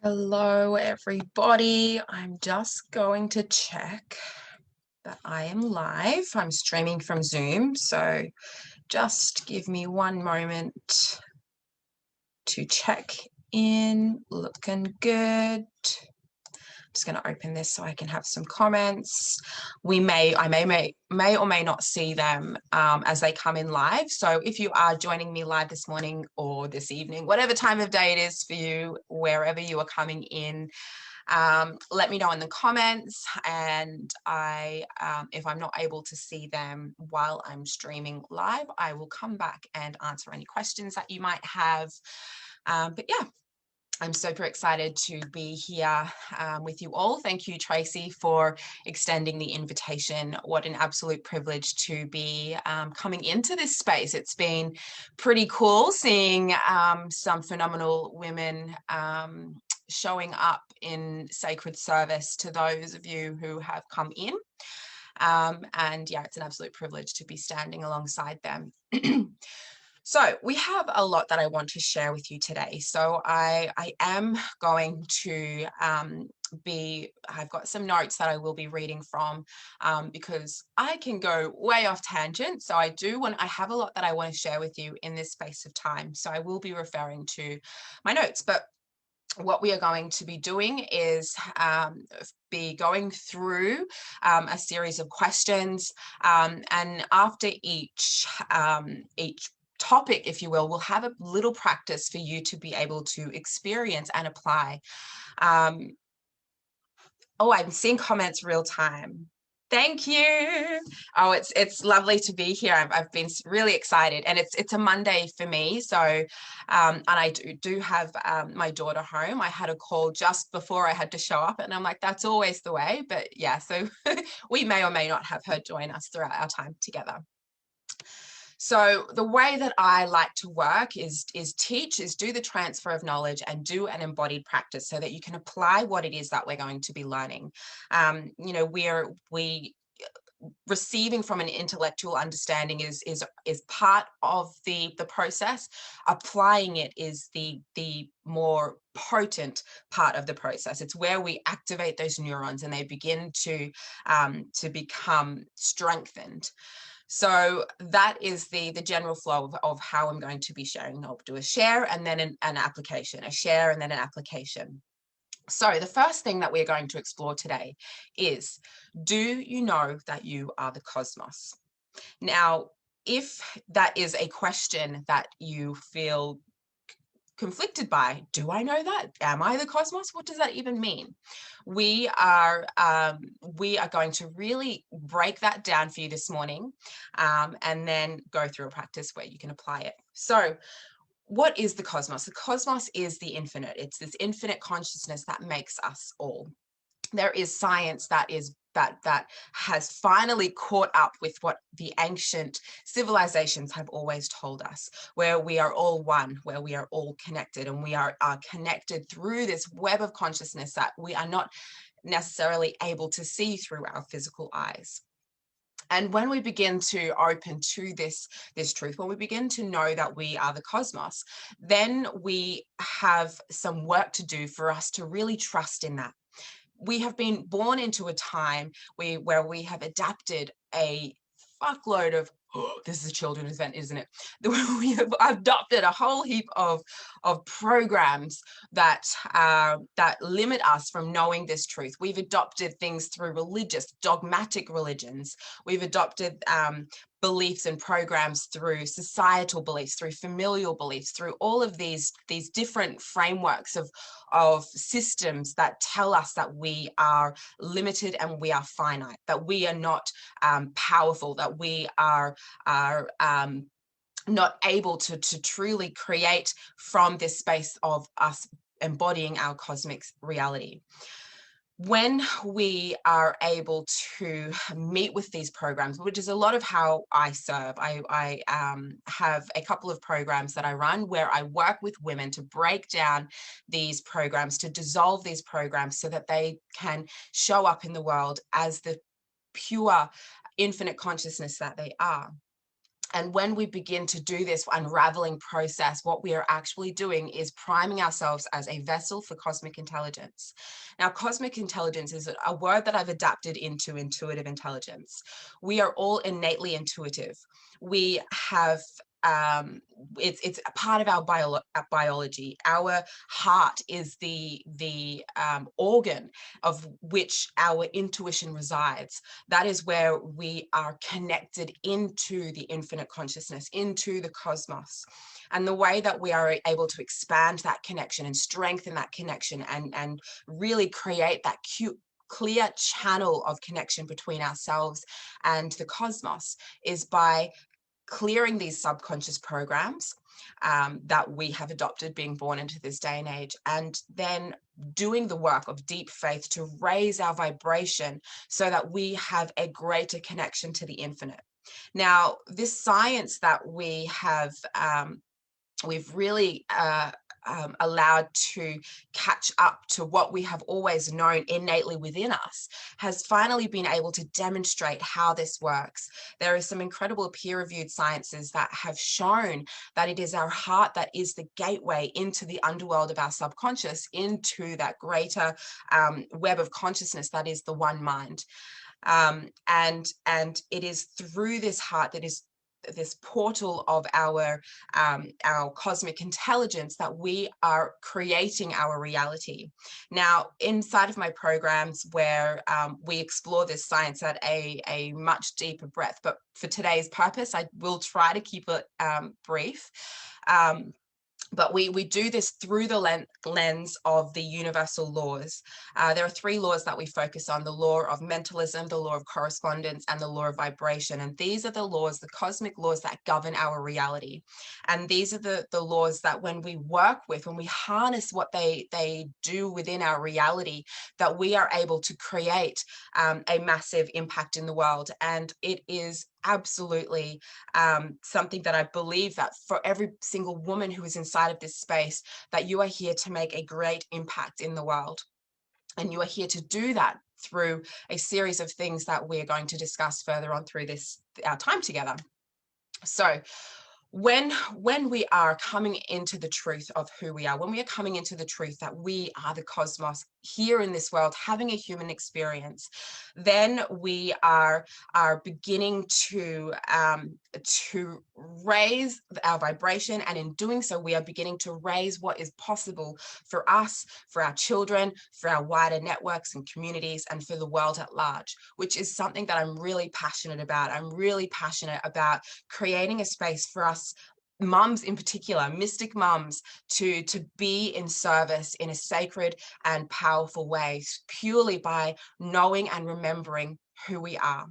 Hello, everybody. I'm just going to check that I am live. I'm streaming from Zoom, so just give me one moment to check in. Looking good. Just going to open this so I can have some comments. I may or may not see them as they come in live. So if you are joining me live this morning or this evening, whatever time of day it is for you, wherever you are coming in, let me know in the comments, and if I'm not able to see them while I'm streaming live, I will come back and answer any questions that you might have. But yeah, I'm super excited to be here with you all. Thank you, Tracy, for extending the invitation. What an absolute privilege to be coming into this space. It's been pretty cool seeing some phenomenal women showing up in sacred service to those of you who have come in. And yeah, it's an absolute privilege to be standing alongside them. So we have a lot that I want to share with you today. So I am going to I've got some notes that I will be reading from because I can go way off tangent. So I have a lot that I want to share with you in this space of time. So I will be referring to my notes, but what we are going to be doing is be going through a series of questions, and after each topic, if you will, we'll have a little practice for you to be able to experience and apply. Oh, I'm seeing comments real time. Thank you. Oh, it's lovely to be here. I've been really excited, and it's a Monday for me. So, and I do have my daughter home. I had a call just before I had to show up, and I'm like, that's always the way. But yeah, so we may or may not have her join us throughout our time together. So the way that I like to work is do the transfer of knowledge and do an embodied practice so that you can apply what it is that we're going to be learning. We receiving from an intellectual understanding is part of the process. Applying it is the more potent part of the process. It's where we activate those neurons and they begin to become strengthened. So that is the general flow of how I'm going to be sharing. I'll do a share and then an application, a share and then an application. So the first thing that we're going to explore today is, do you know that you are the cosmos? Now, if that is a question that you feel conflicted by, do I know that? Am I the cosmos? What does that even mean? We are going to really break that down for you this morning, and then go through a practice where you can apply it. So what is the cosmos? The cosmos is the infinite. It's this infinite consciousness that makes us all. There is science that has finally caught up with what the ancient civilizations have always told us, where we are all one, where we are all connected, and we are connected through this web of consciousness that we are not necessarily able to see through our physical eyes. And when we begin to open to this truth, when we begin to know that we are the cosmos, then we have some work to do for us to really trust in that. We have been born into a time where we have adapted a fuckload of, this is a children's event, isn't it? We have adopted a whole heap of programs that limit us from knowing this truth. We've adopted things through dogmatic religions. We've adopted beliefs and programs through societal beliefs, through familial beliefs, through all of these different frameworks of systems that tell us that we are limited and we are finite, that we are not powerful, that we are not able to truly create from this space of us embodying our cosmic reality. When we are able to meet with these programs, which is a lot of how I serve, I have a couple of programs that I run where I work with women to break down these programs, to dissolve these programs so that they can show up in the world as the pure, infinite consciousness that they are. And when we begin to do this unraveling process, what we are actually doing is priming ourselves as a vessel for cosmic intelligence. Now, cosmic intelligence is a word that I've adapted into intuitive intelligence. We are all innately intuitive. We have it's a part of our biology. Our heart is the organ of which our intuition resides. That is where we are connected into the infinite consciousness, into the cosmos. And the way that we are able to expand that connection and strengthen that connection and really create that clear channel of connection between ourselves and the cosmos is by clearing these subconscious programs that we have adopted being born into this day and age, and then doing the work of deep faith to raise our vibration so that we have a greater connection to the infinite. Now, this science that we have, we've really allowed to catch up to what we have always known innately within us, has finally been able to demonstrate how this works. There are some incredible peer-reviewed sciences that have shown that it is our heart that is the gateway into the underworld of our subconscious, into that greater web of consciousness that is the one mind. And it is through this heart that is this portal of our cosmic intelligence that we are creating our reality. Now, inside of my programs where we explore this science at a much deeper breadth, but for today's purpose, I will try to keep it brief. But we do this through the lens of the universal laws. There are 3 laws that we focus on: the law of mentalism, the law of correspondence, and the law of vibration. And these are the laws, the cosmic laws that govern our reality. And these are the laws that when we work with, when we harness what they do within our reality, that we are able to create a massive impact in the world. And it is absolutely something that I believe that for every single woman who is inside of this space, that you are here to make a great impact in the world. And you are here to do that through a series of things that we're going to discuss further on through our time together. So when we are coming into the truth of who we are, when we are coming into the truth that we are the cosmos here in this world, having a human experience, then we are beginning to raise our vibration, and in doing so, we are beginning to raise what is possible for us, for our children, for our wider networks and communities, and for the world at large, which is something that I'm really passionate about. I'm really passionate about creating a space for us mums in particular, mystic mums, to be in service in a sacred and powerful way, purely by knowing and remembering who we are.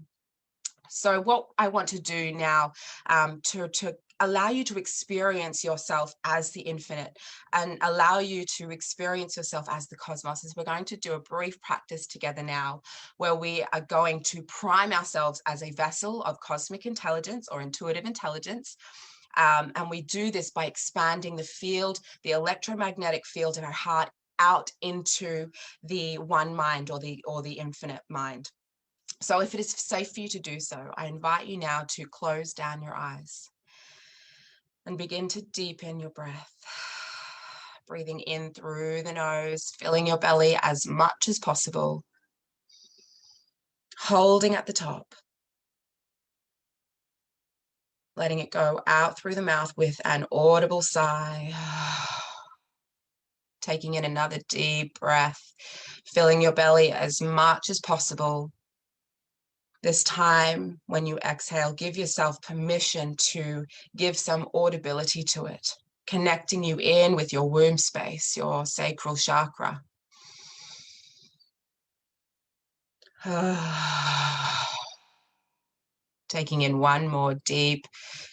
So what I want to do now to allow you to experience yourself as the infinite and allow you to experience yourself as the cosmos is we're going to do a brief practice together now, where we are going to prime ourselves as a vessel of cosmic intelligence or intuitive intelligence. And we do this by expanding the field, the electromagnetic field in our heart, out into the one mind or the infinite mind. So if it is safe for you to do so, I invite you now to close down your eyes and begin to deepen your breath. Breathing in through the nose, filling your belly as much as possible. Holding at the top. Letting it go out through the mouth with an audible sigh. Taking in another deep breath, filling your belly as much as possible. This time, when you exhale, give yourself permission to give some audibility to it, connecting you in with your womb space, your sacral chakra. Taking in one more deep,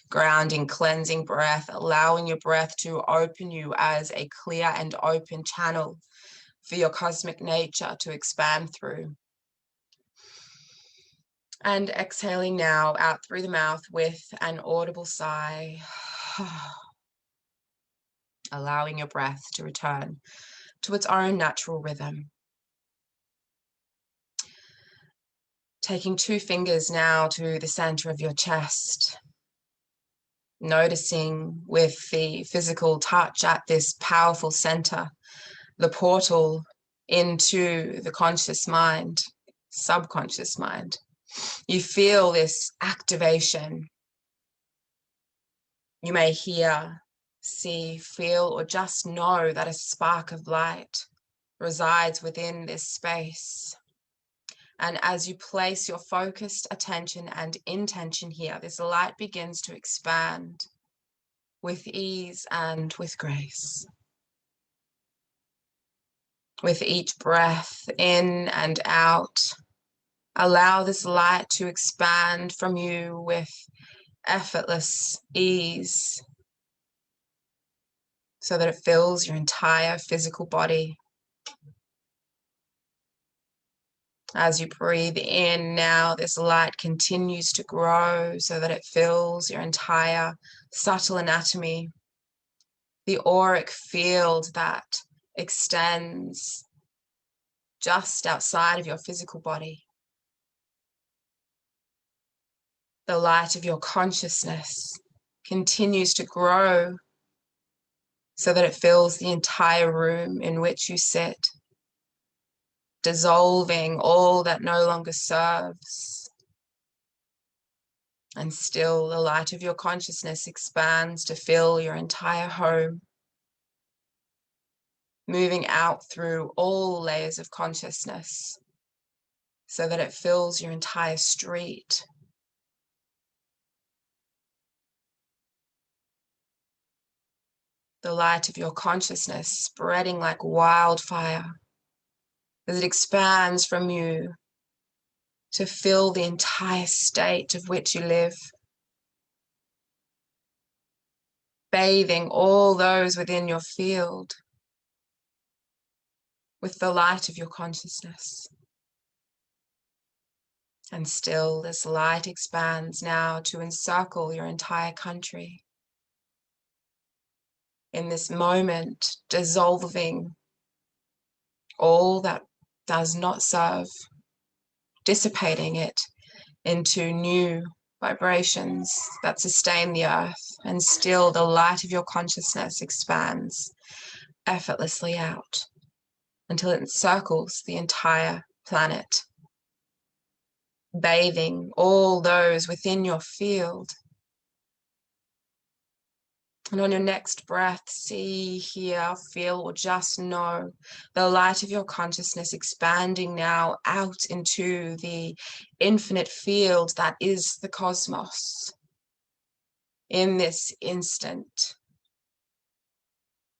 grounding, cleansing breath, allowing your breath to open you as a clear and open channel for your cosmic nature to expand through. And exhaling now out through the mouth with an audible sigh, allowing your breath to return to its own natural rhythm. Taking 2 fingers now to the center of your chest, Noticing with the physical touch at this powerful center, the portal into the conscious mind, subconscious mind. You feel this activation. You may hear, see, feel, or just know that a spark of light resides within this space. And as you place your focused attention and intention here, this light begins to expand with ease and with grace. With each breath in and out, allow this light to expand from you with effortless ease so that it fills your entire physical body. As you breathe in now, this light continues to grow so that it fills your entire subtle anatomy, the auric field that extends just outside of your physical body. The light of your consciousness continues to grow so that it fills the entire room in which you sit, dissolving all that no longer serves. And still the light of your consciousness expands to fill your entire home, moving out through all layers of consciousness so that it fills your entire street. The light of your consciousness spreading like wildfire as it expands from you to fill the entire state of which you live, bathing all those within your field with the light of your consciousness. And still this light expands now to encircle your entire country. In this moment, dissolving all that does not serve, dissipating it into new vibrations that sustain the earth, and still the light of your consciousness expands effortlessly out until it encircles the entire planet, bathing all those within your field. And on your next breath, see, hear, feel, or just know the light of your consciousness expanding now out into the infinite field that is the cosmos. In this instant,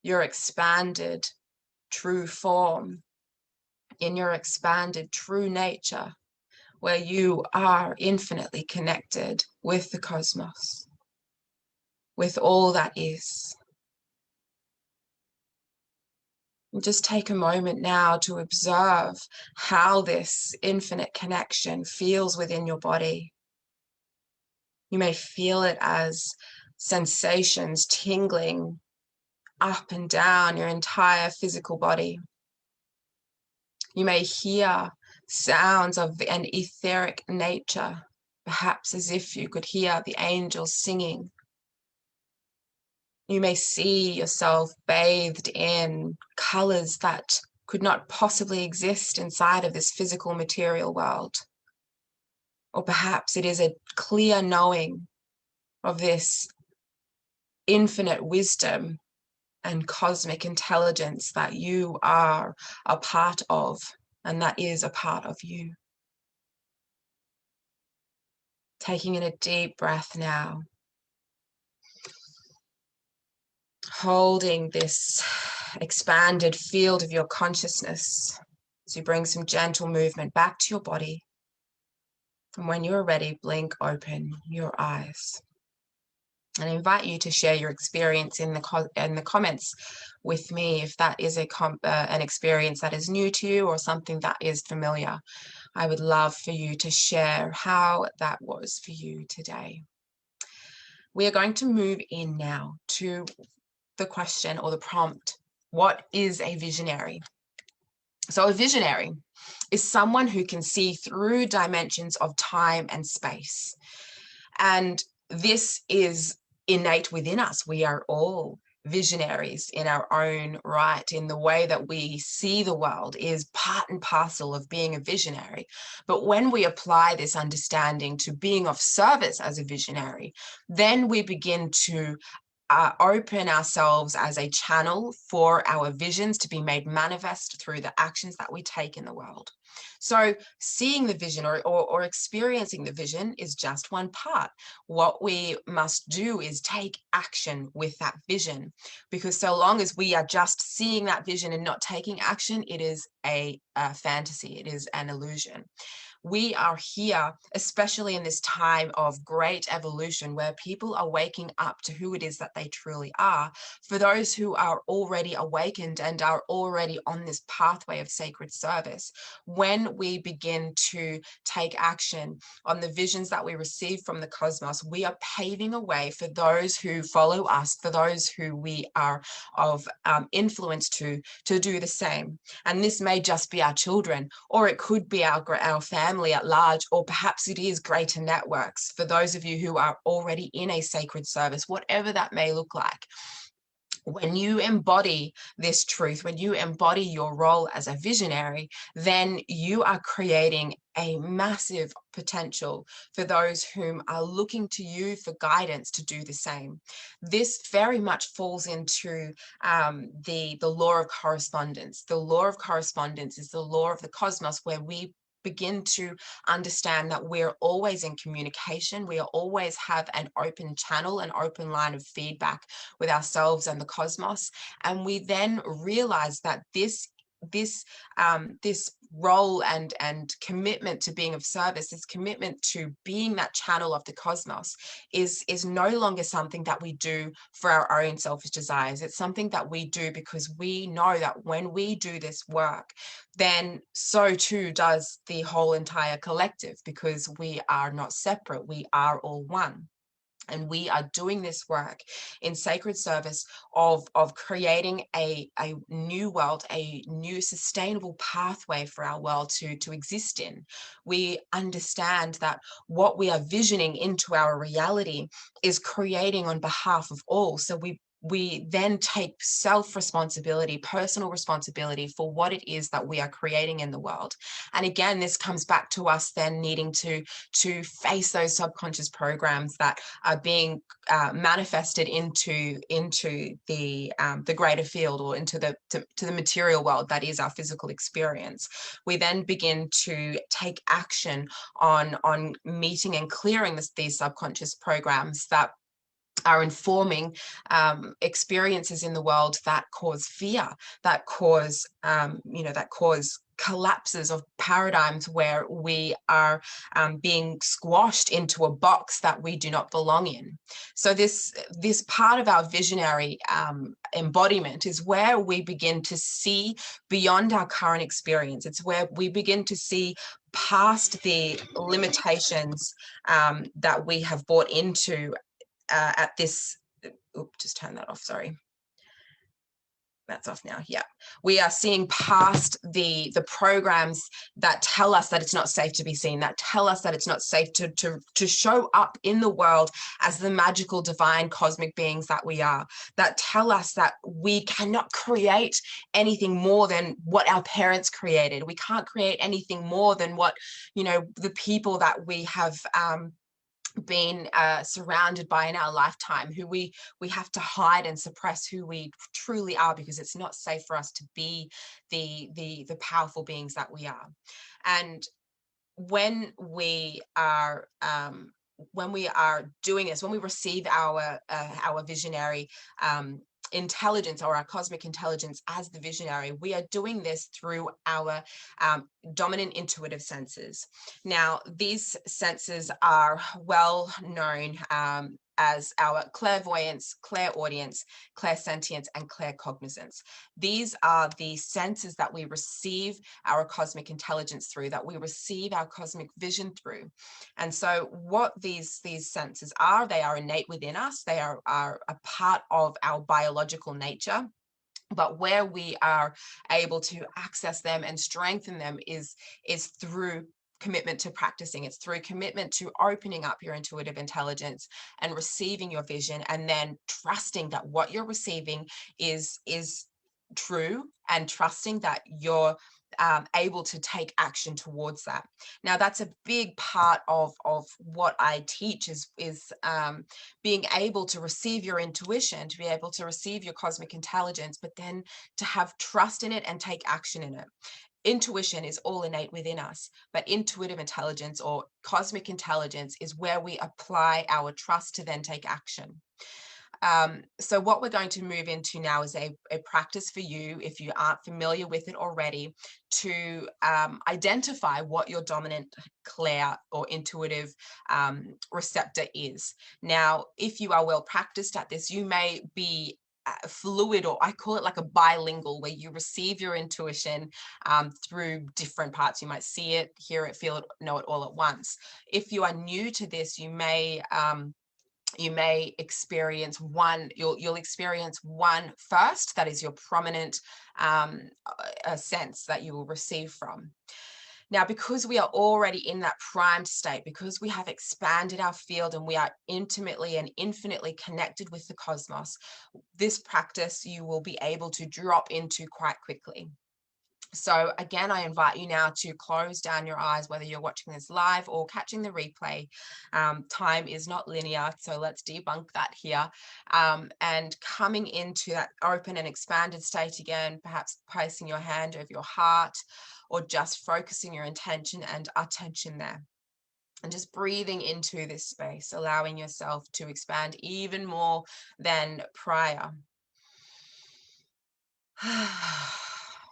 your expanded true form, in your expanded true nature, where you are infinitely connected with the cosmos, with all that is. And just take a moment now to observe how this infinite connection feels within your body. You may feel it as sensations tingling up and down your entire physical body. You may hear sounds of an etheric nature, perhaps as if you could hear the angels singing. You may see yourself bathed in colors that could not possibly exist inside of this physical material world. Or perhaps it is a clear knowing of this infinite wisdom and cosmic intelligence that you are a part of, and that is a part of you. Taking in a deep breath now. Holding this expanded field of your consciousness as you bring some gentle movement back to your body. And when you're ready, blink open your eyes. And I invite you to share your experience in the comments with me if that is an experience that is new to you or something that is familiar. I would love for you to share how that was for you today. We are going to move in now to the question or the prompt, what is a visionary? So a visionary is someone who can see through dimensions of time and space. And this is innate within us. We are all visionaries in our own right. In the way that we see the world is part and parcel of being a visionary. But when we apply this understanding to being of service as a visionary, then we begin to open ourselves as a channel for our visions to be made manifest through the actions that we take in the world. So seeing the vision or experiencing the vision is just one part. What we must do is take action with that vision, because so long as we are just seeing that vision and not taking action, it is a fantasy, it is an illusion. We are here, especially in this time of great evolution, where people are waking up to who it is that they truly are. For those who are already awakened and are already on this pathway of sacred service, when we begin to take action on the visions that we receive from the cosmos, we are paving a way for those who follow us, for those who we are of influence to do the same. And this may just be our children, or it could be our family at large, or perhaps it is greater networks for those of you who are already in a sacred service, whatever that may look like. When you embody this truth, when you embody your role as a visionary, then you are creating a massive potential for those whom are looking to you for guidance to do the same. This very much falls into the law of correspondence. The law of correspondence is the law of the cosmos, where we begin to understand that we're always in communication. We always have an open channel, an open line of feedback with ourselves and the cosmos. And we then realize that this role and commitment to being of service, this commitment to being that channel of the cosmos, is no longer something that we do for our own selfish desires. It's something that we do because we know that when we do this work, then so too does the whole entire collective, because we are not separate, we are all one. And we are doing this work in sacred service of creating a new world, a new sustainable pathway for our world to exist in. We understand that what we are visioning into our reality is creating on behalf of all. So we then take self-responsibility, personal responsibility for what it is that we are creating in the world. And again, this comes back to us then needing to face those subconscious programs that are being manifested into the greater field, or into the material world that is our physical experience. We then begin to take action on meeting and clearing these subconscious programs that are informing experiences in the world that cause fear, that cause collapses of paradigms where we are being squashed into a box that we do not belong in. So this part of our visionary embodiment is where we begin to see beyond our current experience. It's where we begin to see past the limitations that we have bought into at this, just turn that off, sorry. That's off now. Yeah, we are seeing past the programs that tell us that it's not safe to be seen, that tell us that it's not safe to show up in the world as the magical, divine, cosmic beings that we are, that tell us that we cannot create anything more than what our parents created. We can't create anything more than what, the people that we have been surrounded by in our lifetime, who we have to hide and suppress who we truly are, because it's not safe for us to be the powerful beings that we are. And when we are doing this, when we receive our visionary intelligence, or our cosmic intelligence as the visionary, we are doing this through our dominant intuitive senses. Now, these senses are well known as our clairvoyance, clairaudience, clairsentience, and claircognizance. These are the senses that we receive our cosmic intelligence through, that we receive our cosmic vision through. And so what these senses are, they are innate within us. They are a part of our biological nature. But where we are able to access them and strengthen them is through commitment to practicing. It's through commitment to opening up your intuitive intelligence and receiving your vision, and then trusting that what you're receiving is true, and trusting that you're able to take action towards that. Now, that's a big part of what I teach is being able to receive your intuition, to be able to receive your cosmic intelligence, but then to have trust in it and take action in it. Intuition is all innate within us, but intuitive intelligence or cosmic intelligence is where we apply our trust to then take action. So what we're going to move into now is a practice for you, if you aren't familiar with it already, to identify what your dominant clair or intuitive receptor is. Now, if you are well practiced at this, you may be fluid, or I call it like a bilingual, where you receive your intuition through different parts. You might see it, hear it, feel it, know it all at once. If you are new to this, you may experience one, you'll experience one first, that is your prominent sense that you will receive from. Now, because we are already in that primed state, because we have expanded our field and we are intimately and infinitely connected with the cosmos, this practice you will be able to drop into quite quickly. So again, I invite you now to close down your eyes, whether you're watching this live or catching the replay. Time is not linear, so let's debunk that here. And coming into that open and expanded state again, perhaps placing your hand over your heart, or just focusing your intention and attention there. And just breathing into this space, allowing yourself to expand even more than prior.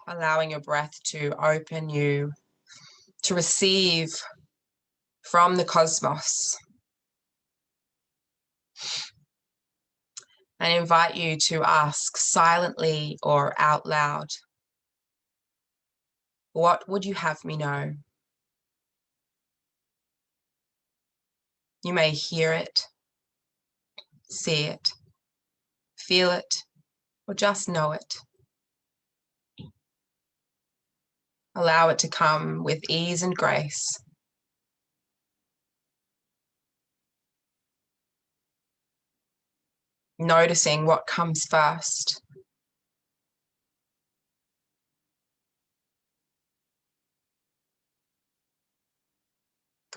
Allowing your breath to open you to receive from the cosmos. And invite you to ask silently or out loud, what would you have me know? You may hear it, see it, feel it, or just know it. Allow it to come with ease and grace. Noticing what comes first.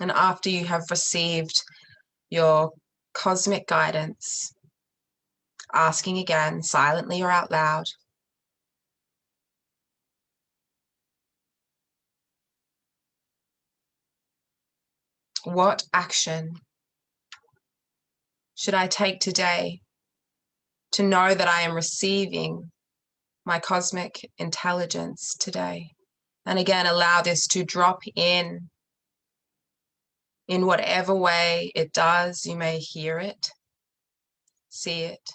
And after you have received your cosmic guidance, asking again, silently or out loud, what action should I take today to know that I am receiving my cosmic intelligence today? And again, allow this to drop in whatever way it does. You may hear it, see it,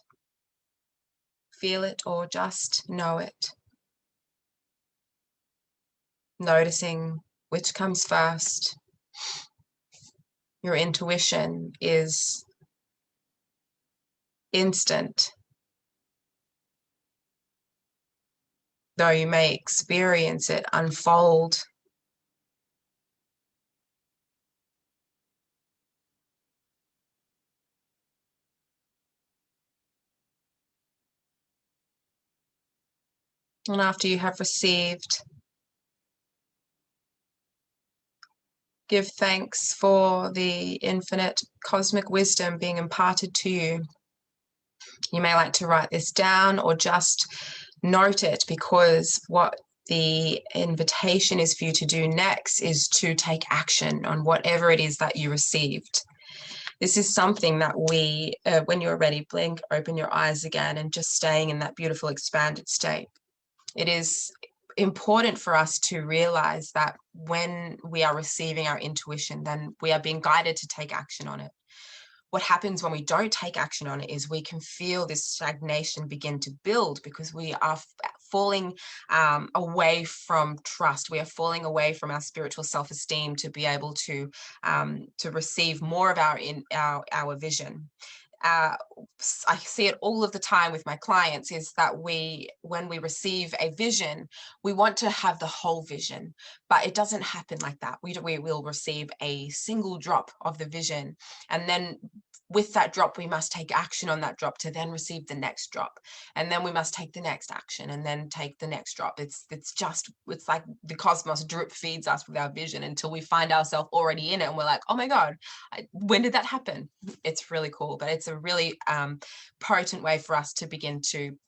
feel it, or just know it. Noticing which comes first. Your intuition is instant, though you may experience it unfold. And after you have received, give thanks for the infinite cosmic wisdom being imparted to you. You may like to write this down or just note it, because what the invitation is for you to do next is to take action on whatever it is that you received. This is something that we, when you're ready, blink, open your eyes again, and just staying in that beautiful expanded state. It is important for us to realize that when we are receiving our intuition, then we are being guided to take action on it. What happens when we don't take action on it is we can feel this stagnation begin to build, because we are falling away from trust. We are falling away from our spiritual self-esteem to be able to receive more of our vision. uh, I see it all of the time with my clients, is that when we receive a vision, we want to have the whole vision, but it doesn't happen like that. We will receive a single drop of the vision, and then with that drop, we must take action on that drop to then receive the next drop, and then we must take the next action and then take the next drop. It's like the cosmos drip feeds us with our vision until we find ourselves already in it, and we're like, oh my god, when did that happen? It's really cool, but it's a really potent way for us to begin to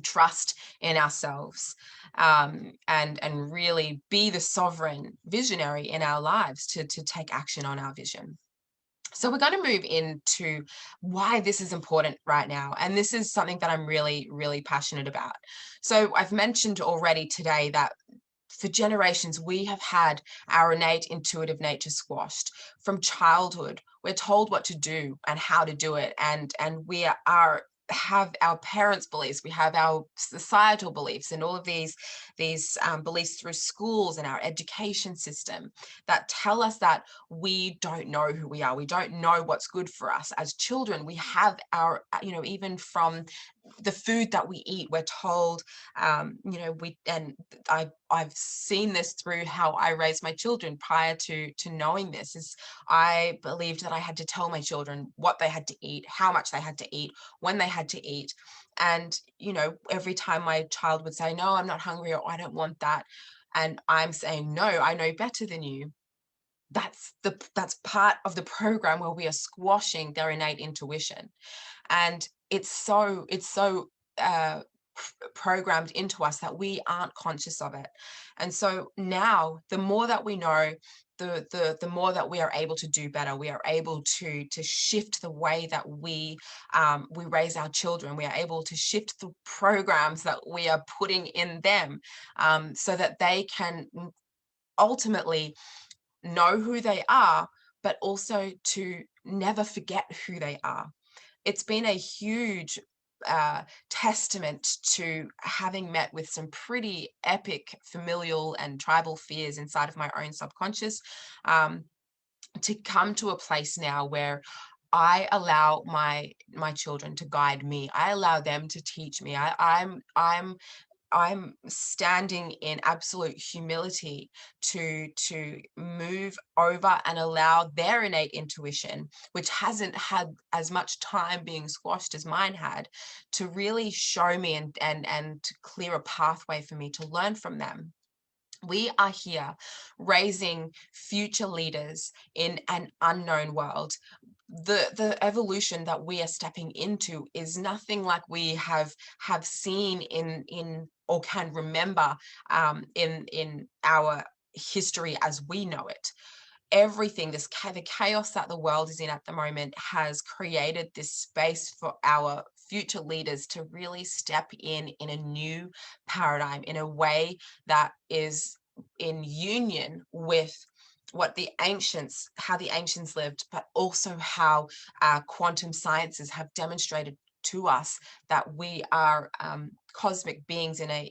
trust in ourselves, and really be the sovereign visionary in our lives to take action on our vision. So we're going to move into why this is important right now. And this is something that I'm really, really passionate about. So I've mentioned already today that for generations, we have had our innate intuitive nature squashed. From childhood, we're told what to do and how to do it. And we have our parents' beliefs, we have our societal beliefs, and all of these beliefs through schools and our education system that tell us that we don't know who we are. We don't know what's good for us. As children, we have our, even from the food that we eat, we're told, I've seen this through how I raised my children prior to knowing this, is I believed that I had to tell my children what they had to eat, how much they had to eat, when they had to eat. And, every time my child would say, no, I'm not hungry, or I don't want that, and I'm saying, no, I know better than you, that's part of the program where we are squashing their innate intuition. And it's so uh, programmed into us that we aren't conscious of it. And so now, the more that we know, the more that we are able to do better. We are able to shift the way that we raise our children. We are able to shift the programs that we are putting in them, so that they can ultimately know who they are, but also to never forget who they are. It's been a huge testament to having met with some pretty epic familial and tribal fears inside of my own subconscious, um, to come to a place now where I allow my children to guide me. I allow them to teach me. I'm standing in absolute humility to move over and allow their innate intuition, which hasn't had as much time being squashed as mine had, to really show me and to clear a pathway for me to learn from them. We are here raising future leaders in an unknown world. The evolution that we are stepping into is nothing like we have seen in or can remember, in our history as we know it. Everything, the chaos that the world is in at the moment, has created this space for our future leaders to really step in a new paradigm, in a way that is in union with how the ancients lived, but also how quantum sciences have demonstrated to us that we are cosmic beings in a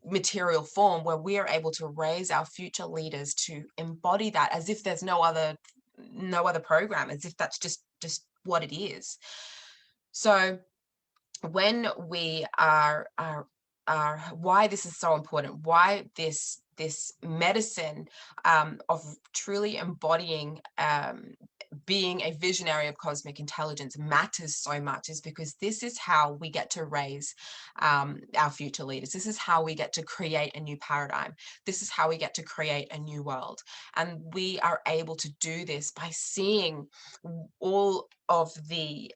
material form, where we are able to raise our future leaders to embody that as if there's no other program, as if that's just what it is. So when we are why this is so important, why this medicine, of truly embodying, being a visionary of cosmic intelligence matters so much, is because this is how we get to raise our future leaders. This is how we get to create a new paradigm. This is how we get to create a new world. And we are able to do this by seeing all of the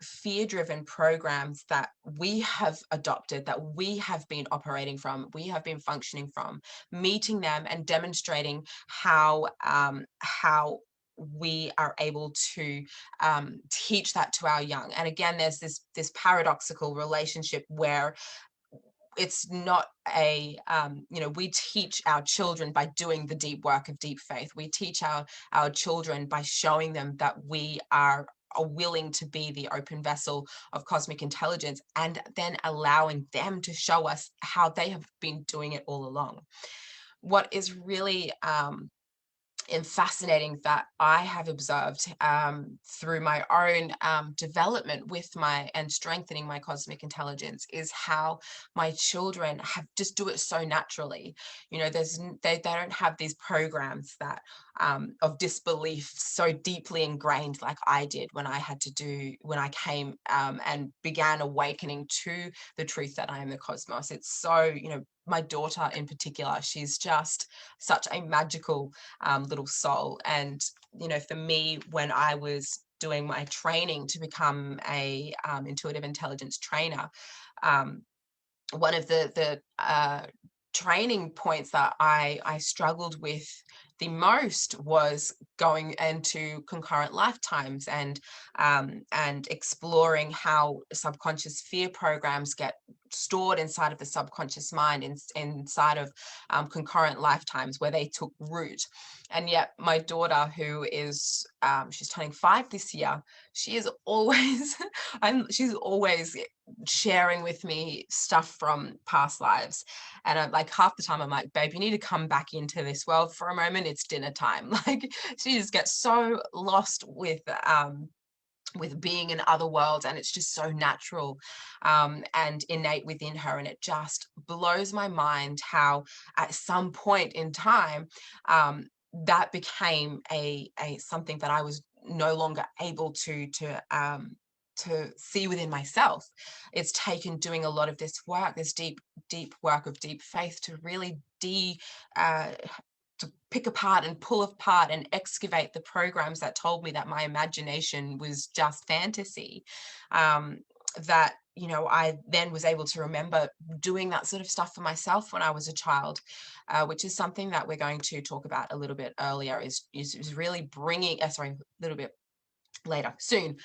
fear-driven programs that we have adopted, that we have been operating from, we have been functioning from, meeting them and demonstrating how we are able to teach that to our young. And again, there's this paradoxical relationship where it's not we teach our children by doing the deep work of deep faith. We teach our children by showing them that we are willing to be the open vessel of cosmic intelligence, and then allowing them to show us how they have been doing it all along. What is really and fascinating that I have observed through my own development with my and strengthening my cosmic intelligence is how my children have just do it so naturally. You know, they don't have these programs that of disbelief so deeply ingrained like I did when I had to do when I came and began awakening to the truth that I am the cosmos. It's so, you know, my daughter in particular, she's just such a magical little soul. And, you know, for me, when I was doing my training to become a intuitive intelligence trainer, um, one of the training points that I struggled with the most was going into concurrent lifetimes and exploring how subconscious fear programs get stored inside of the subconscious mind inside of concurrent lifetimes where they took root. And yet my daughter, who is she's turning 5 this year, she is always she's always sharing with me stuff from past lives. And I'm like, half the time I'm like, babe, you need to come back into this world for a moment. It's dinner time. Like, she just gets so lost with being in other worlds, and it's just so natural and innate within her. And it just blows my mind how at some point in time that became a something that I was no longer able to see within myself. It's taken doing a lot of this work, this deep work of deep faith, to really uh, to pick apart and pull apart and excavate the programs that told me that my imagination was just fantasy. That, you know, I then was able to remember doing that sort of stuff for myself when I was a child, which is something that we're going to talk about a little bit earlier. Is really bringing, sorry, a little bit later, soon,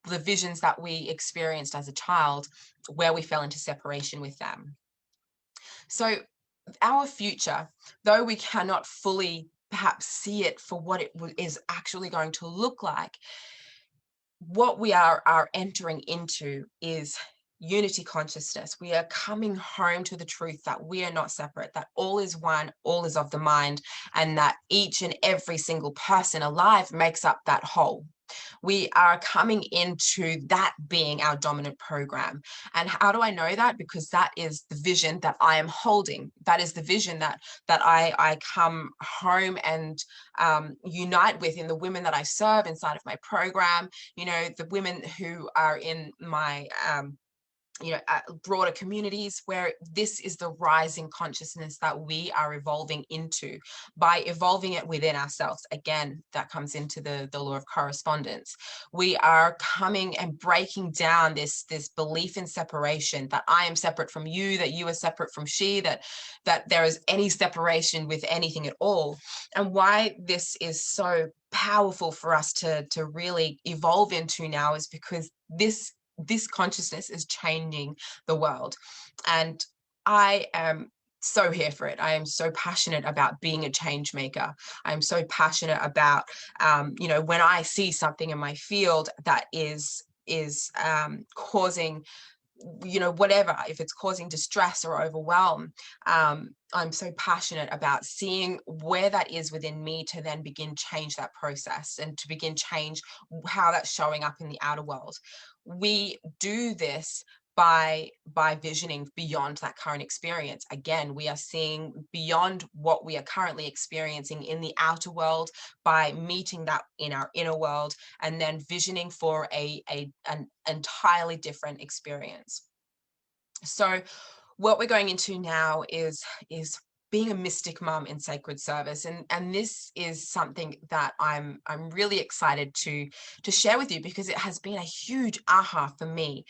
the visions that we experienced as a child, where we fell into separation with them. So our future, though we cannot fully perhaps see it for what it is actually going to look like, what we are entering into is unity consciousness. We are coming home to the truth that we are not separate, that all is one, all is of the mind, and that each and every single person alive makes up that whole. We are coming into that being our dominant program. And how do I know that? Because that is the vision that I am holding. That is the vision that I come home and unite with in the women that I serve inside of my program. You know, the women who are in my broader communities, where this is the rising consciousness that we are evolving into. By evolving it within ourselves, again, that comes into the law of correspondence. We are coming and breaking down this belief in separation, that I am separate from you, that you are separate from she, that there is any separation with anything at all. And why this is so powerful for us to really evolve into now is because this consciousness is changing the world. And I am so here for it. I am so passionate about being a change maker. I'm so passionate about, when I see something in my field that is causing, whatever, if it's causing distress or overwhelm, I'm so passionate about seeing where that is within me to then begin change that process and to begin change how that's showing up in the outer world. We do this by visioning beyond that current experience. Again, we are seeing beyond what we are currently experiencing in the outer world by meeting that in our inner world, and then visioning for an entirely different experience. So what we're going into now is being a mystic mum in sacred service, and this is something that I'm really excited to share with you, because it has been a huge aha for me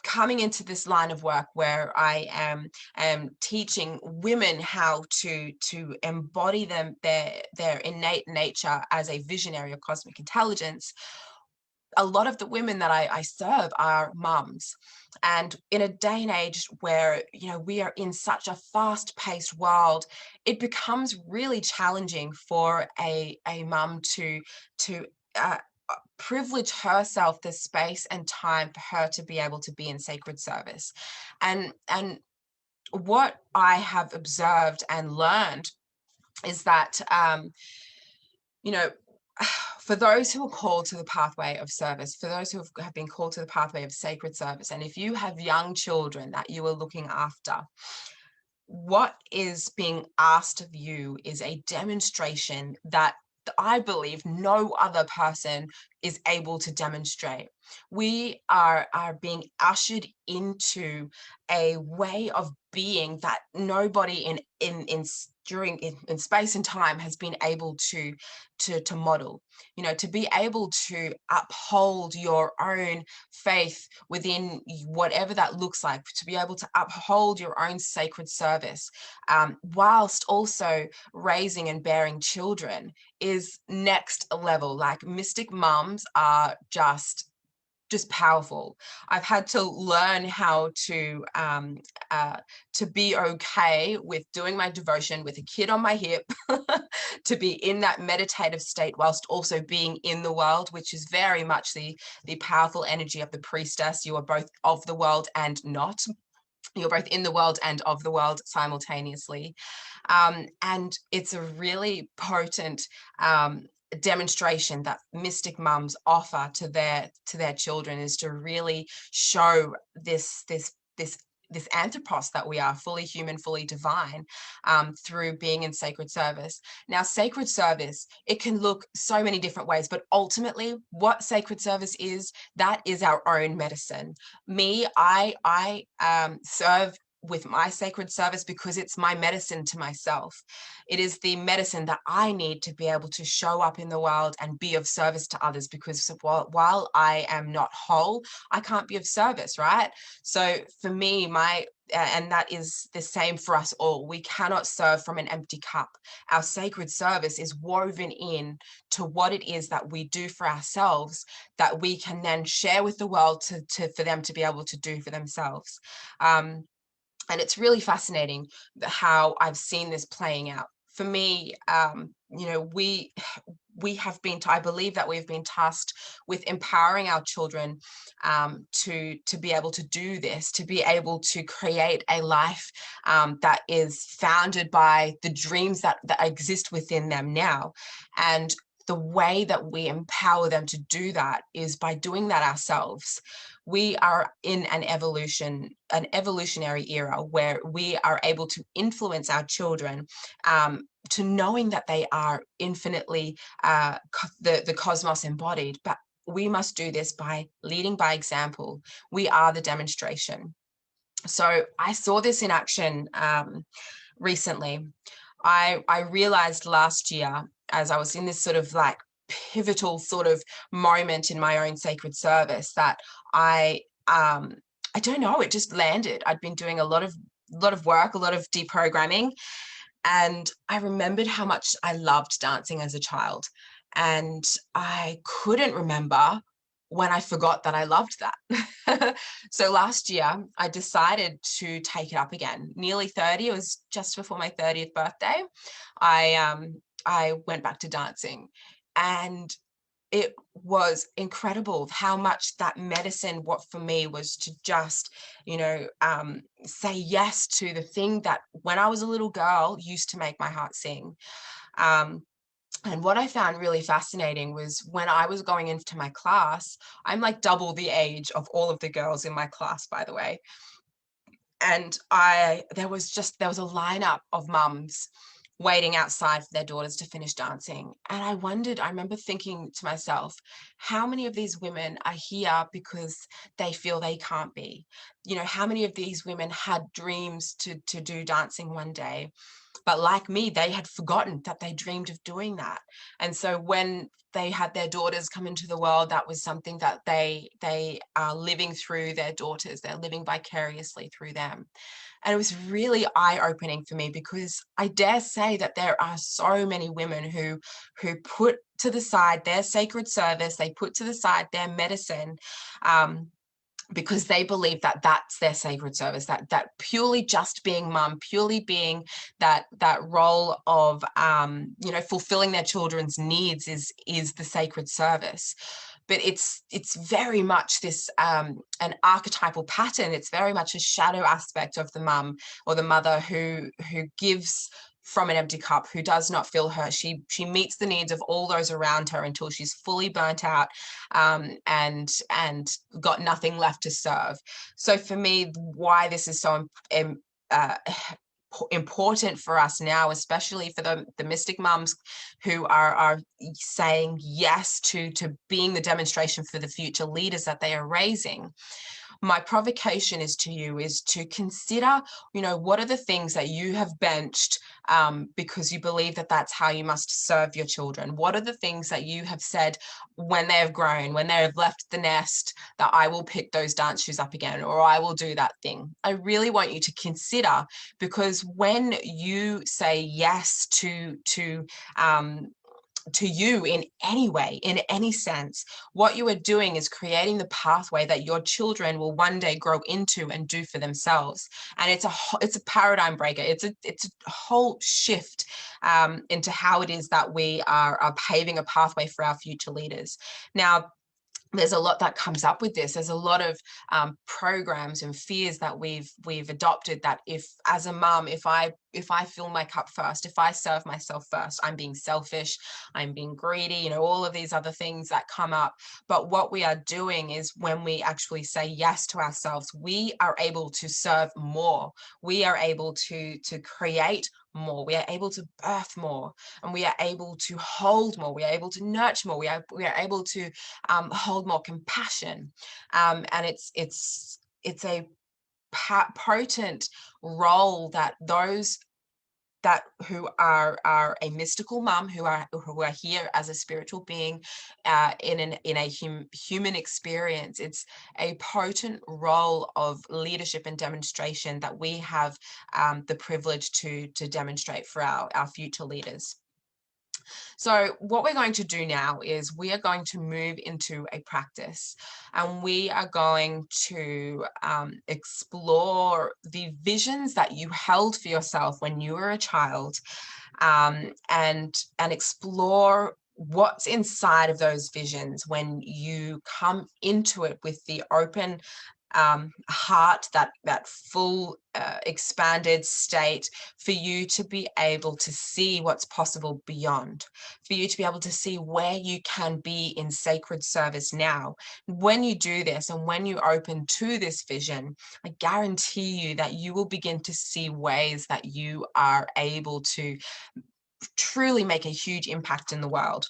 coming into this line of work, where I am teaching women how to embody their innate nature as a visionary of cosmic intelligence. A lot of the women that I serve are mums. And in a day and age where, we are in such a fast-paced world, it becomes really challenging for a mum to uh, privilege herself the space and time for her to be able to be in sacred service. And what I have observed and learned is that, you know, for those who are called to the pathway of service, for those who have been called to the pathway of sacred service, and if you have young children that you are looking after, what is being asked of you is a demonstration that I believe no other person is able to demonstrate. We are being ushered into a way of being that nobody in space and time has been able to model. You know, to be able to uphold your own faith within whatever that looks like, to be able to uphold your own sacred service, whilst also raising and bearing children, is next level. Like, mystic mums are just powerful. I've had to learn how to be okay with doing my devotion with a kid on my hip, to be in that meditative state whilst also being in the world, which is very much the powerful energy of the priestess. You are both of the world and not. You're both in the world and of the world simultaneously. And it's a really potent demonstration that mystic mums offer to their children, is to really show this anthropos that we are, fully human, fully divine, through being in sacred service. Now, sacred service, it can look so many different ways, but ultimately what sacred service is, that is our own medicine. Me, I serve with my sacred service because it's my medicine to myself. It is the medicine that I need to be able to show up in the world and be of service to others, because while I am not whole, I can't be of service, right? So for me, and that is the same for us all. We cannot serve from an empty cup. Our sacred service is woven in to what it is that we do for ourselves, that we can then share with the world for them to be able to do for themselves. And it's really fascinating how I've seen this playing out. For me, you know, we have been, I believe that we've been tasked with empowering our children to be able to do this, to be able to create a life that is founded by the dreams that exist within them now. And the way that we empower them to do that is by doing that ourselves. We are in an evolutionary era where we are able to influence our children to knowing that they are infinitely the cosmos embodied. But we must do this by leading by example. We are the demonstration. So I saw this in action recently. I realized last year, as I was in this sort of like pivotal sort of moment in my own sacred service, that I don't know, it just landed. I'd been doing a lot of work, a lot of deprogramming, and I remembered how much I loved dancing as a child, and I couldn't remember when I forgot that I loved that. So last year I decided to take it up again. Nearly 30, it was just before my 30th birthday. I went back to dancing, and it was incredible how much that medicine, what for me was to just, you know, say yes to the thing that when I was a little girl used to make my heart sing. And what I found really fascinating was when I was going into my class, I'm like double the age of all of the girls in my class, by the way. And there was a lineup of mums waiting outside for their daughters to finish dancing. And I remember thinking to myself, how many of these women are here because they feel they can't be? You know, how many of these women had dreams to do dancing one day? But like me, they had forgotten that they dreamed of doing that. And so when they had their daughters come into the world, that was something that they are living through their daughters. They're living vicariously through them. And it was really eye-opening for me, because I dare say that there are so many women who put to the side their sacred service, they put to the side their medicine, because they believe that that's their sacred service, that purely just being mum, purely being that role of you know, fulfilling their children's needs is the sacred service. But it's very much this an archetypal pattern. It's very much a shadow aspect of the mum or the mother who gives from an empty cup, who does not fill her. She meets the needs of all those around her until she's fully burnt out, and got nothing left to serve. So for me, why this is so uh, important for us now, especially for the mystic mums who are saying yes to being the demonstration for the future leaders that they are raising. My provocation is to you is to consider, what are the things that you have benched because you believe that that's how you must serve your children? What are the things that you have said when they have grown, when they have left the nest, that I will pick those dance shoes up again, or I will do that thing? I really want you to consider, because when you say yes to you in any way, in any sense, what you are doing is creating the pathway that your children will one day grow into and do for themselves. And it's a paradigm breaker. It's a whole shift into how it is that we are paving a pathway for our future leaders. Now, there's a lot that comes up with this. There's a lot of programs and fears that we've adopted, that if, as a mum, if I fill my cup first, if I serve myself first, I'm being selfish, I'm being greedy, all of these other things that come up. But what we are doing is, when we actually say yes to ourselves, we are able to serve more. We are able to create more. We are able to birth more, and we are able to hold more. We are able to nurture more. We are able to hold more compassion, and it's a potent role that those that who are a mystical mum, who are here as a spiritual being in a human experience. It's a potent role of leadership and demonstration that we have the privilege to demonstrate for our future leaders. So what we're going to do now is we are going to move into a practice, and we are going to explore the visions that you held for yourself when you were a child, and explore what's inside of those visions when you come into it with the open heart, that full expanded state, for you to be able to see what's possible beyond, for you to be able to see where you can be in sacred service now. When you do this, and when you open to this vision, I guarantee you that you will begin to see ways that you are able to truly make a huge impact in the world.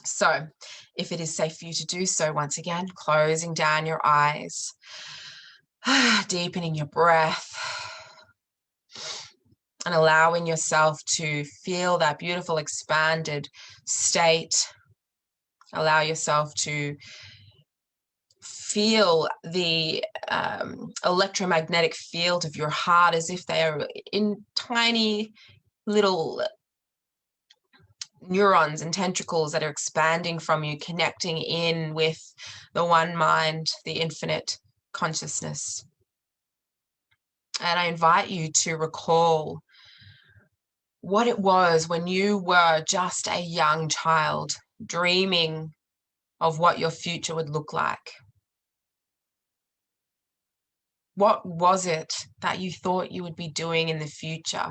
So if it is safe for you to do so, once again, closing down your eyes, deepening your breath, and allowing yourself to feel that beautiful expanded state. Allow yourself to feel the electromagnetic field of your heart, as if they are in tiny little neurons and tentacles that are expanding from you, connecting in with the one mind, the infinite consciousness. And I invite you to recall what it was when you were just a young child, dreaming of what your future would look like. What was it that you thought you would be doing in the future?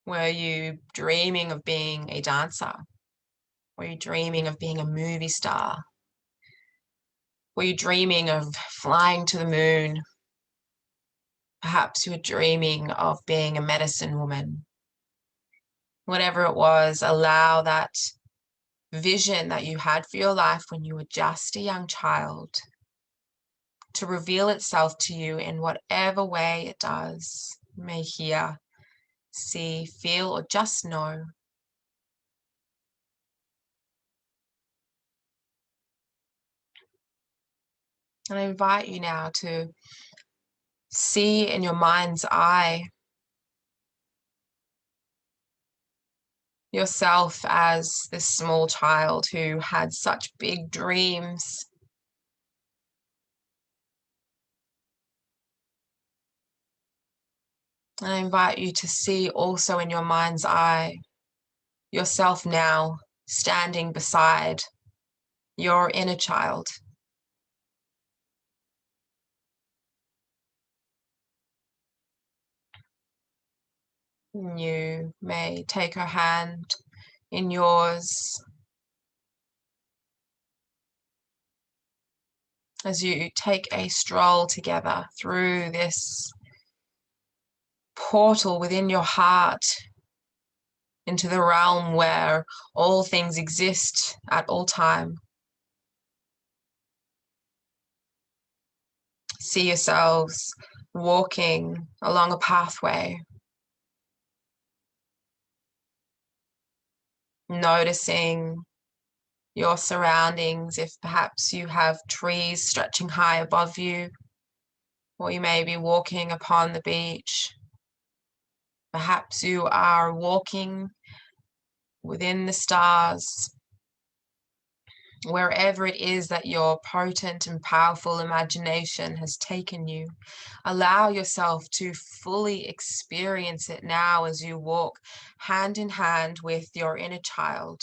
Were you dreaming of being a dancer? Were you dreaming of being a movie star? Were you dreaming of flying to the moon? Perhaps you were dreaming of being a medicine woman. Whatever it was, allow that vision that you had for your life when you were just a young child to reveal itself to you in whatever way it does. You may hear, see, feel, or just know. And I invite you now to see in your mind's eye yourself as this small child who had such big dreams. And I invite you to see also in your mind's eye yourself now standing beside your inner child, You may take her hand in yours as you take a stroll together through this portal within your heart into the realm where all things exist at all time. See yourselves walking along a pathway, noticing your surroundings, if perhaps you have trees stretching high above you, or you may be walking upon the beach. Perhaps you are walking within the stars. Wherever it is that your potent and powerful imagination has taken you, allow yourself to fully experience it now as you walk hand in hand with your inner child,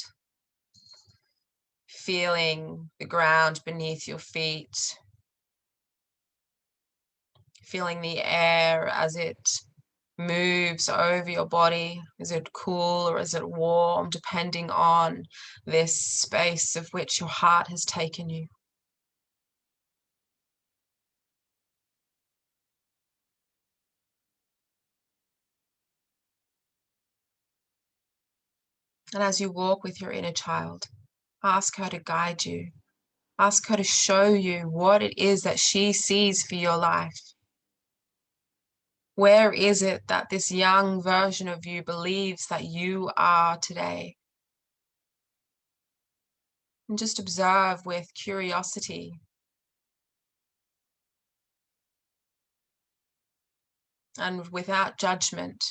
feeling the ground beneath your feet, feeling the air as it moves over your body. Is it cool or is it warm, depending on this space of which your heart has taken you? And as you walk with your inner child, ask her to guide you. Ask her to show you what it is that she sees for your life. Where is it that this young version of you believes that you are today? And just observe with curiosity and without judgment.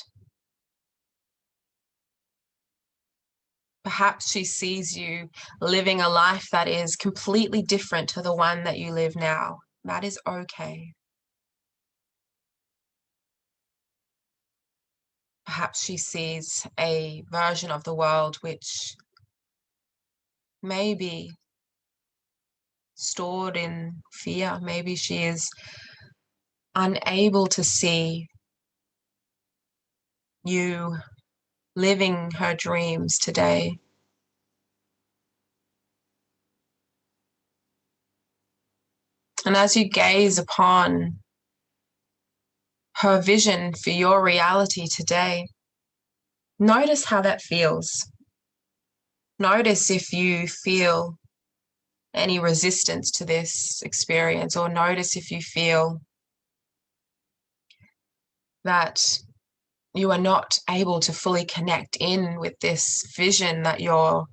Perhaps she sees you living a life that is completely different to the one that you live now. That is okay. Perhaps she sees a version of the world which may be stored in fear. Maybe she is unable to see you living her dreams today. And as you gaze upon her vision for your reality today, notice how that feels. Notice if you feel any resistance to this experience, or notice if you feel that you are not able to fully connect in with this vision that your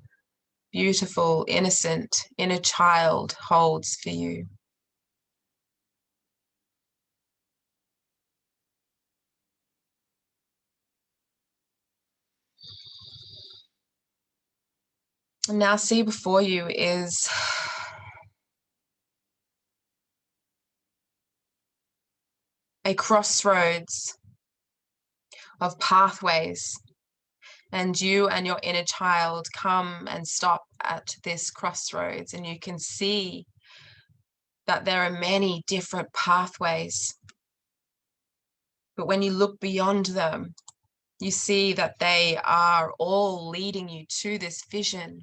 beautiful, innocent inner child holds for you. And now see before you is a crossroads of pathways, and you and your inner child come and stop at this crossroads, and you can see that there are many different pathways. But when you look beyond them, you see that they are all leading you to this vision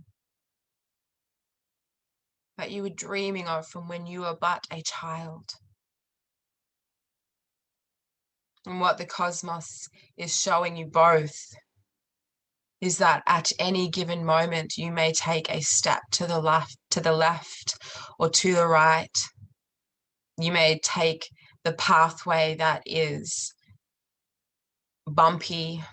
that you were dreaming of from when you were but a child. And what the cosmos is showing you both is that at any given moment you may take a step to the left or to the right. You may take the pathway that is bumpy,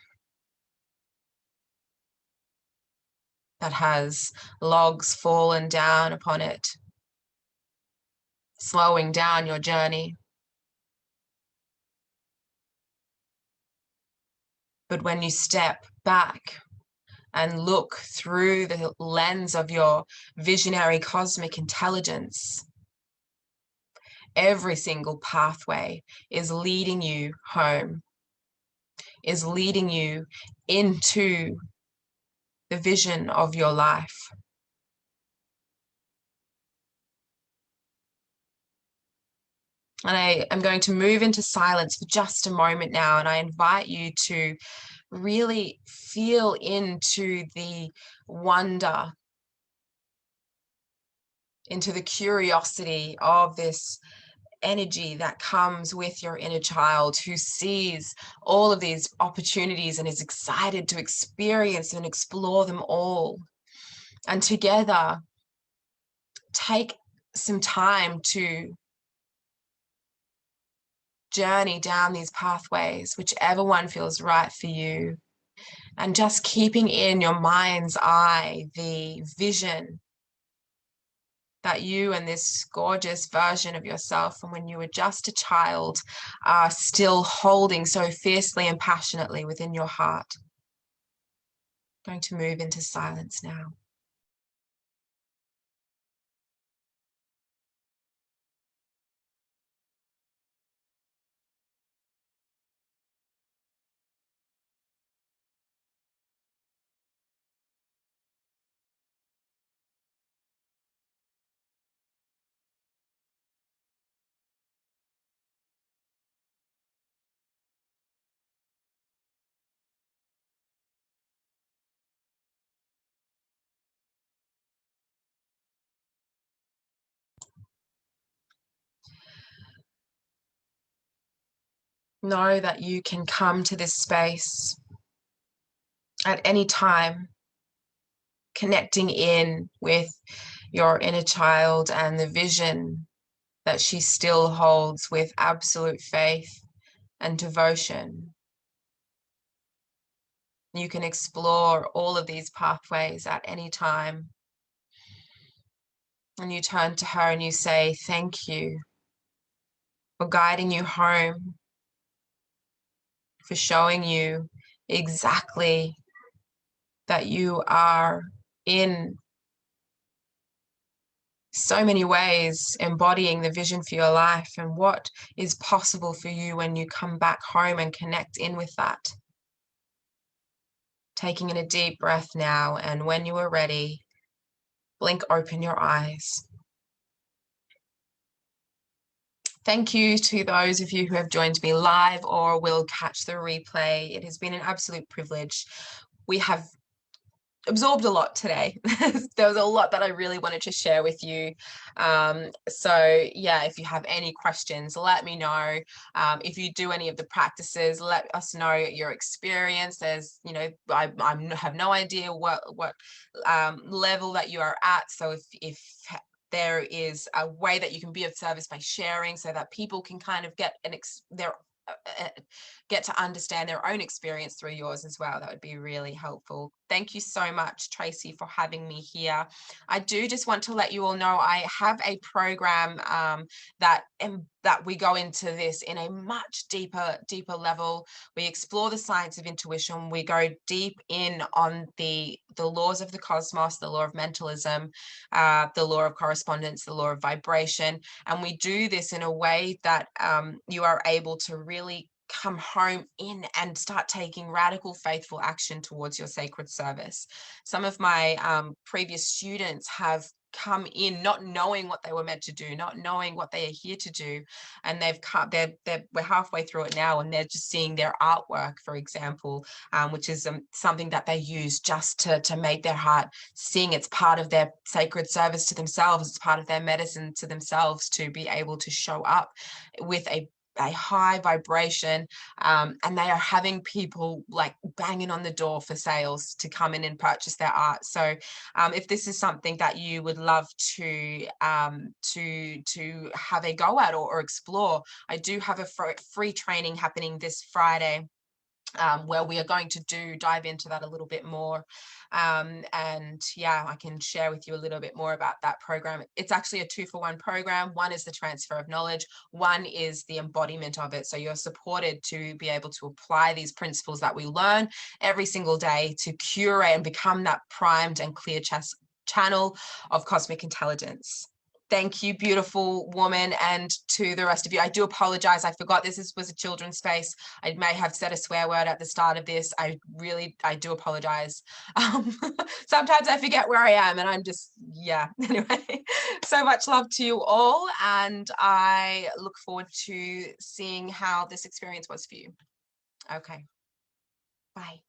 that has logs fallen down upon it, slowing down your journey. But when you step back and look through the lens of your visionary cosmic intelligence, every single pathway is leading you home, is leading you into the vision of your life. And I am going to move into silence for just a moment now, and I invite you to really feel into the wonder, into the curiosity of this energy that comes with your inner child, who sees all of these opportunities and is excited to experience and explore them all. And together, take some time to journey down these pathways, whichever one feels right for you. And just keeping in your mind's eye the vision that you and this gorgeous version of yourself from when you were just a child are still holding so fiercely and passionately within your heart. I'm going to move into silence now. Know that you can come to this space at any time, connecting in with your inner child and the vision that she still holds with absolute faith and devotion. You can explore all of these pathways at any time. And you turn to her and you say, thank you for guiding you home, for showing you exactly that you are in so many ways embodying the vision for your life and what is possible for you when you come back home and connect in with that. Taking in a deep breath now, and when you are ready, blink open your eyes. Thank you to those of you who have joined me live or will catch the replay. It has been an absolute privilege. We have absorbed a lot today. There was a lot that I really wanted to share with you. So yeah, if you have any questions, let me know. If you do any of the practices, let us know your experience. There's, you know, I have no idea what level that you are at. So if there is a way that you can be of service by sharing, so that people can kind of get get to understand their own experience through yours as well, that would be really helpful. Thank you so much, Tracy, for having me here. I do just want to let you all know I have a program that we go into this in a much deeper level. We explore the science of intuition. We go deep in on the laws of the cosmos, the law of mentalism, the law of correspondence, the law of vibration. And we do this in a way that you are able to really come home in and start taking radical, faithful action towards your sacred service. Some of my previous students have come in not knowing what they were meant to do, not knowing what they are here to do, and we're halfway through it now, and they're just seeing their artwork, for example, which is something that they use just to make their heart sing. It's part of their sacred service to themselves. It's part of their medicine to themselves to be able to show up with a high vibration, and they are having people like banging on the door for sales to come in and purchase their art. So if this is something that you would love to have a go at or explore, I do have a free training happening this Friday, where we are going to dive into that a little bit more. And yeah, I can share with you a little bit more about that program. It's actually a 2-for-1 program. One is the transfer of knowledge. One is the embodiment of it. So you're supported to be able to apply these principles that we learn every single day to curate and become that primed and clear channel of cosmic intelligence. Thank you, beautiful woman, and to the rest of you. I do apologize. I forgot this was a children's space. I may have said a swear word at the start of this. I do apologize. Sometimes I forget where I am, and I'm just, yeah. Anyway, so much love to you all, and I look forward to seeing how this experience was for you. Okay. Bye.